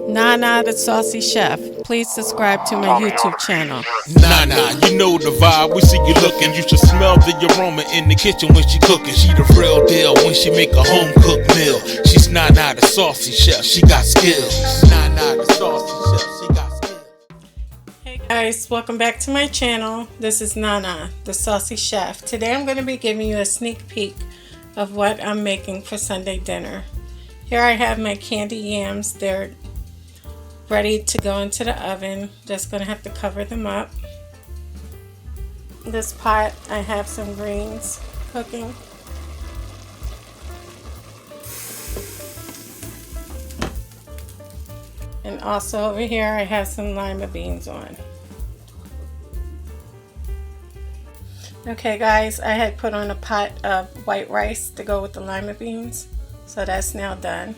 Nana the Saucy Chef. Please subscribe to my YouTube channel. Nana, you know the vibe, we see you looking. You should smell the aroma in the kitchen when she cooking. She the real deal when she make a home cooked meal. She's Nana the Saucy Chef, she got skills. Nana the Saucy Chef, she got skills. Hey guys, welcome back to my channel. This is Nana the Saucy Chef. Today I'm going to be giving you a sneak peek of what I'm making for Sunday dinner. Here I have my candy yams. They're ready to go into the oven. Just going to have to cover them up. This pot, I have some greens cooking. And also over here I have some lima beans on. Okay guys, I had put on a pot of white rice to go with the lima beans. So that's now done.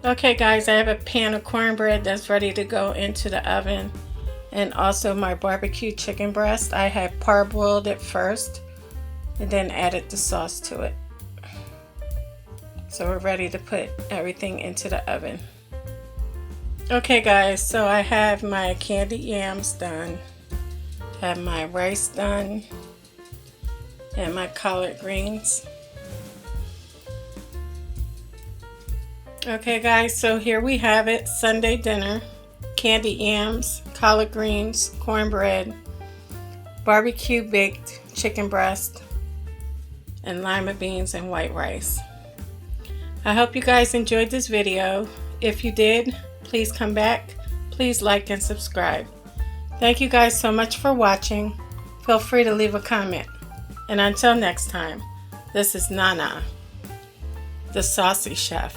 Okay guys, I have a pan of cornbread that's ready to go into the oven. And also my barbecue chicken breast. I have parboiled it first and then added the sauce to it. So we're ready to put everything into the oven. Okay guys, so I have my candied yams done. Have my rice done. And my collard greens. Okay guys, so here we have it, Sunday dinner. Candied yams, collard greens, cornbread, barbecue baked chicken breast, and lima beans and white rice. I hope you guys enjoyed this video. If you did, please come back. Please like and subscribe. Thank you guys so much for watching. Feel free to leave a comment. And until next time, this is Nana, the Saucy Chef.